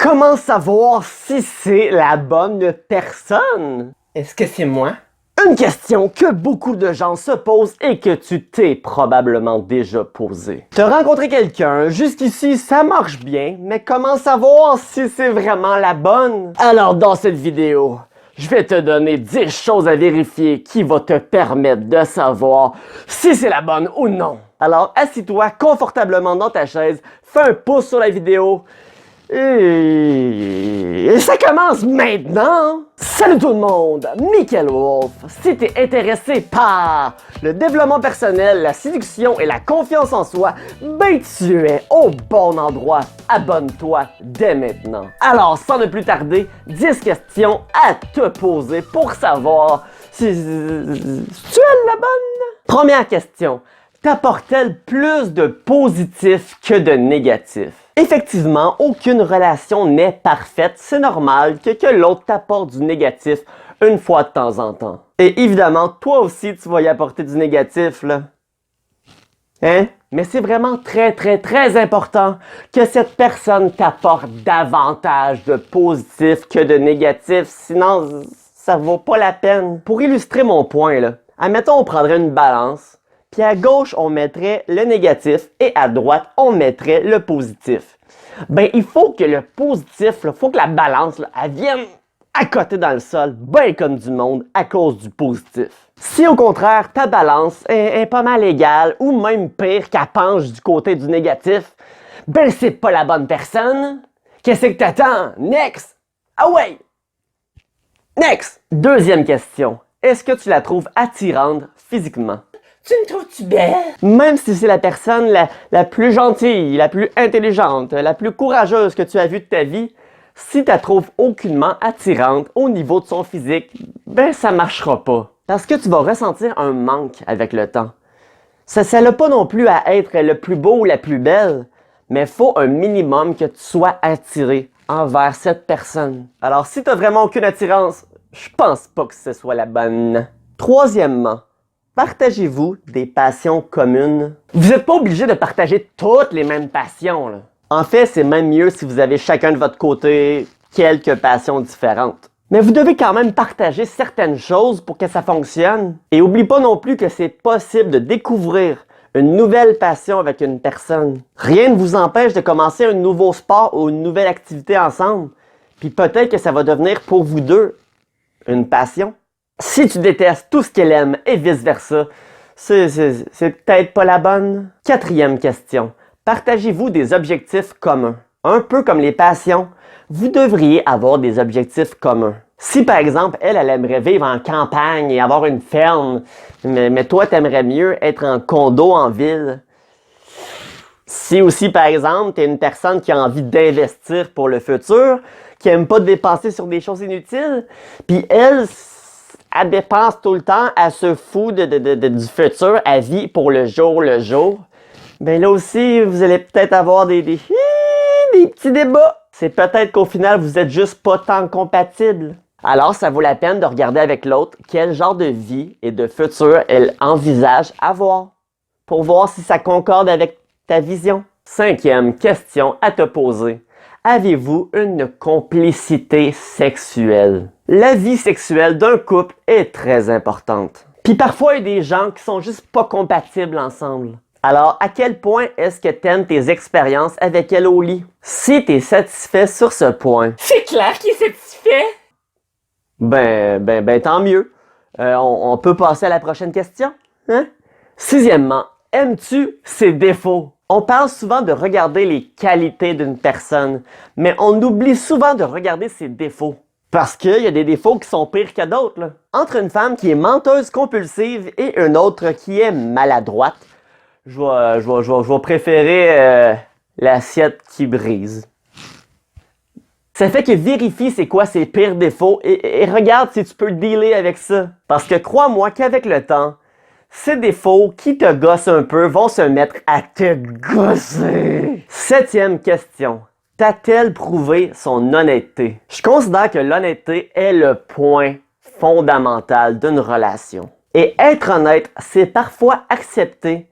Comment savoir si c'est la bonne personne? Est-ce que c'est moi? Une question que beaucoup de gens se posent et que tu t'es probablement déjà posée. T'as rencontré quelqu'un, jusqu'ici ça marche bien, mais comment savoir si c'est vraiment la bonne? Alors dans cette vidéo, je vais te donner 10 choses à vérifier qui vont te permettre de savoir si c'est la bonne ou non. Alors assis-toi confortablement dans ta chaise, fais un pouce sur la vidéo. Et ça commence maintenant! Salut tout le monde! Michael Wolf! Si t'es intéressé par le développement personnel, la séduction et la confiance en soi, ben tu es au bon endroit. Abonne-toi dès maintenant. Alors, sans ne plus tarder, 10 questions à te poser pour savoir si tu es la bonne. Première question. T'apporte-t-elle plus de positif que de négatif? Effectivement, aucune relation n'est parfaite. C'est normal que l'autre t'apporte du négatif une fois de temps en temps. Et évidemment, toi aussi, tu vas y apporter du négatif, là. Hein? Mais c'est vraiment très important que cette personne t'apporte davantage de positif que de négatif. Sinon, ça vaut pas la peine. Pour illustrer mon point, là, admettons, on prendrait une balance. Puis à gauche, on mettrait le négatif et à droite, on mettrait le positif. Ben, il faut que le positif, il faut que la balance, là, elle vienne à côté dans le sol, ben comme du monde, à cause du positif. Si au contraire, ta balance est pas mal égale, ou même pire, qu'elle penche du côté du négatif, ben c'est pas la bonne personne. Qu'est-ce que t'attends? Next! Ah ouais! Next! Deuxième question. Est-ce que tu la trouves attirante physiquement? Tu me trouves-tu belle? Même si c'est la personne la plus gentille, la plus intelligente, la plus courageuse que tu as vue de ta vie, si tu la trouves aucunement attirante au niveau de son physique, ben ça marchera pas. Parce que tu vas ressentir un manque avec le temps. Ça n'a pas non plus à être le plus beau ou la plus belle, mais il faut un minimum que tu sois attiré envers cette personne. Alors si tu n'as vraiment aucune attirance, je pense pas que ce soit la bonne. Troisièmement, partagez-vous des passions communes? Vous n'êtes pas obligé de partager toutes les mêmes passions, là. En fait, c'est même mieux si vous avez chacun de votre côté quelques passions différentes. Mais vous devez quand même partager certaines choses pour que ça fonctionne. Et oublie pas non plus que c'est possible de découvrir une nouvelle passion avec une personne. Rien ne vous empêche de commencer un nouveau sport ou une nouvelle activité ensemble. Puis peut-être que ça va devenir pour vous deux une passion. Si tu détestes tout ce qu'elle aime et vice-versa, c'est peut-être pas la bonne. Quatrième question. Partagez-vous des objectifs communs? Un peu comme les passions, vous devriez avoir des objectifs communs. Si par exemple, elle aimerait vivre en campagne et avoir une ferme, mais toi, t'aimerais mieux être en condo en ville. Si aussi, par exemple, t'es une personne qui a envie d'investir pour le futur, qui aime pas dépenser sur des choses inutiles, puis elle dépense tout le temps, elle se fout du futur, elle vit pour le jour, ben là aussi, vous allez peut-être avoir des petits débats. C'est peut-être qu'au final, vous êtes juste pas tant compatibles. Alors, ça vaut la peine de regarder avec l'autre quel genre de vie et de futur elle envisage avoir, pour voir si ça concorde avec ta vision. Cinquième question à te poser. Avez-vous une complicité sexuelle? La vie sexuelle d'un couple est très importante. Puis parfois, il y a des gens qui sont juste pas compatibles ensemble. Alors, à quel point est-ce que t'aimes tes expériences avec elle au lit? Si t'es satisfait sur ce point, C'est clair qu'il est satisfait! ben, tant mieux. On peut passer à la prochaine question, hein? Sixièmement, aimes-tu ses défauts? On parle souvent de regarder les qualités d'une personne, mais on oublie souvent de regarder ses défauts. Parce qu'il y a des défauts qui sont pires que d'autres, là. Entre une femme qui est menteuse compulsive et une autre qui est maladroite, je vais préférer l'assiette qui brise. Ça fait que vérifie c'est quoi ses pires défauts et regarde si tu peux dealer avec ça. Parce que crois-moi qu'avec le temps, ces défauts qui te gossent un peu vont se mettre à te gosser. Septième question. T'a-t-elle prouvé son honnêteté? Je considère que l'honnêteté est le point fondamental d'une relation. Et être honnête, c'est parfois accepter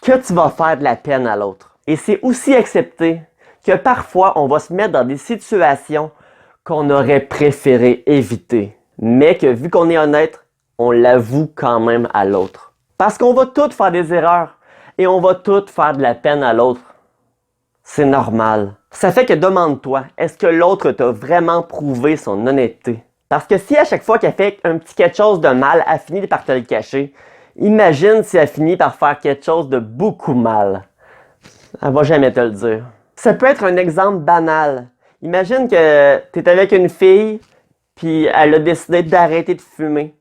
que tu vas faire de la peine à l'autre. Et c'est aussi accepter que parfois on va se mettre dans des situations qu'on aurait préféré éviter, mais que vu qu'on est honnête, on l'avoue quand même à l'autre. Parce qu'on va tous faire des erreurs et on va tous faire de la peine à l'autre. C'est normal. Ça fait que demande-toi, est-ce que l'autre t'a vraiment prouvé son honnêteté? Parce que si à chaque fois qu'elle fait un petit quelque chose de mal, elle finit par te le cacher, imagine si elle finit par faire quelque chose de beaucoup mal. Elle va jamais te le dire. Ça peut être un exemple banal. Imagine que tu es avec une fille, puis elle a décidé d'arrêter de fumer.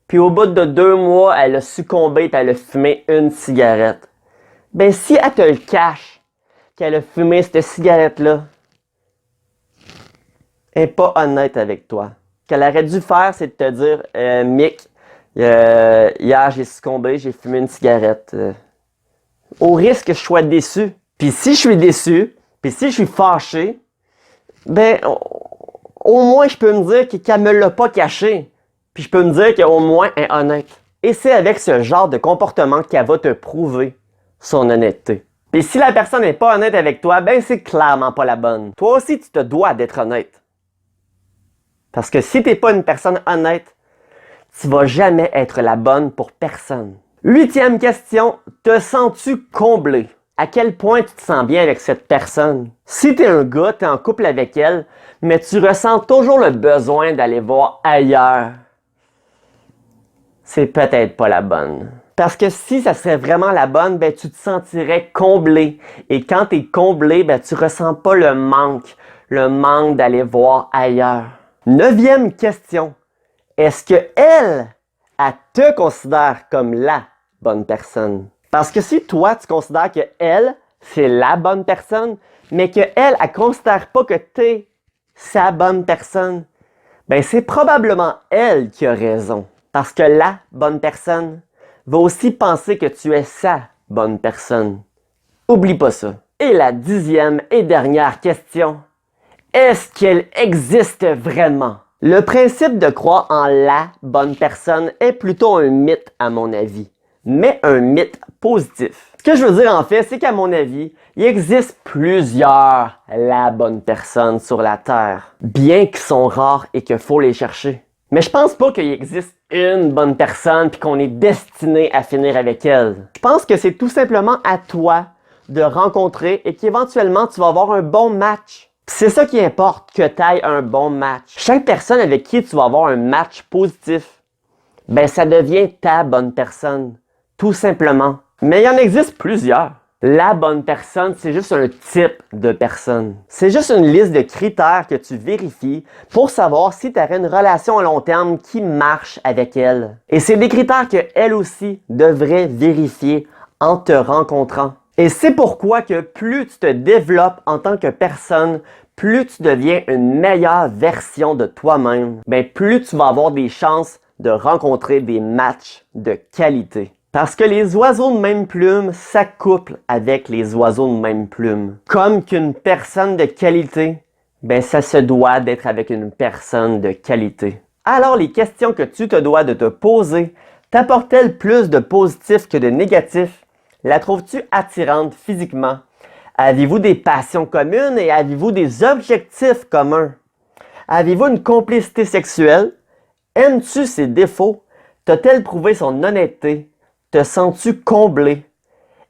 Puis au bout de 2 mois, elle a succombé et elle a fumé une cigarette. Ben si elle te le cache, qu'elle a fumé cette cigarette-là, elle n'est pas honnête avec toi. Ce qu'elle aurait dû faire, c'est de te dire Mick, hier j'ai succombé, j'ai fumé une cigarette. Au risque que je sois déçu. Puis si je suis déçu, puis si je suis fâché, ben au moins je peux me dire qu'elle me l'a pas caché. Puis je peux me dire qu'au moins elle est honnête. Et c'est avec ce genre de comportement qu'elle va te prouver son honnêteté. Puis si la personne n'est pas honnête avec toi, ben c'est clairement pas la bonne. Toi aussi, tu te dois d'être honnête. Parce que si t'es pas une personne honnête, tu vas jamais être la bonne pour personne. 8e question, te sens-tu comblé? À quel point tu te sens bien avec cette personne? Si t'es un gars, t'es en couple avec elle, mais tu ressens toujours le besoin d'aller voir ailleurs, c'est peut-être pas la bonne. Parce que si ça serait vraiment la bonne, ben tu te sentirais comblé. Et quand tu es comblé, ben tu ressens pas le manque d'aller voir ailleurs. 9e question. Est-ce que elle te considère comme la bonne personne? Parce que si toi, tu considères que elle, c'est la bonne personne, mais que elle considère pas que tu es sa bonne personne, ben c'est probablement elle qui a raison. Parce que la bonne personne va aussi penser que tu es sa bonne personne. Oublie pas ça. Et la 10e et dernière question. Est-ce qu'elle existe vraiment? Le principe de croire en la bonne personne est plutôt un mythe à mon avis, mais un mythe positif. Ce que je veux dire en fait, c'est qu'à mon avis, il existe plusieurs la bonne personne sur la Terre, bien qu'ils sont rares et qu'il faut les chercher. Mais je pense pas qu'il existe une bonne personne puis qu'on est destiné à finir avec elle. Je pense que c'est tout simplement à toi de rencontrer et qu'éventuellement tu vas avoir un bon match. C'est ça qui importe, que tu ailles un bon match. Chaque personne avec qui tu vas avoir un match positif, ben ça devient ta bonne personne, tout simplement. Mais il y en existe plusieurs. La bonne personne, c'est juste un type de personne. C'est juste une liste de critères que tu vérifies pour savoir si tu aurais une relation à long terme qui marche avec elle. Et c'est des critères que elle aussi devrait vérifier en te rencontrant. Et c'est pourquoi que plus tu te développes en tant que personne, plus tu deviens une meilleure version de toi-même, ben plus tu vas avoir des chances de rencontrer des matchs de qualité. Parce que les oiseaux de même plume s'accouplent avec les oiseaux de même plume. Comme qu'une personne de qualité, ben ça se doit d'être avec une personne de qualité. Alors les questions que tu te dois de te poser, t'apportent-elles plus de positif que de négatif? La trouves-tu attirante physiquement? Avez-vous des passions communes et avez-vous des objectifs communs? Avez-vous une complicité sexuelle? Aimes-tu ses défauts? T'a-t-elle prouvé son honnêteté? Te sens-tu comblé?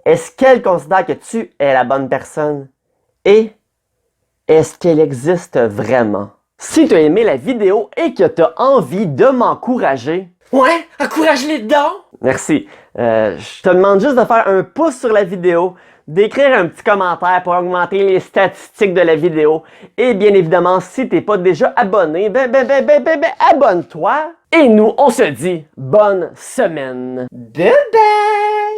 Est-ce qu'elle considère que tu es la bonne personne? Et est-ce qu'elle existe vraiment? Si tu as aimé la vidéo et que tu as envie de m'encourager, Ouais, encourage-les dedans! merci. Je te demande juste de faire un pouce sur la vidéo, d'écrire un petit commentaire pour augmenter les statistiques de la vidéo. Et bien évidemment, si tu n'es pas déjà abonné, abonne-toi. Et nous, on se dit bonne semaine. Bye bye!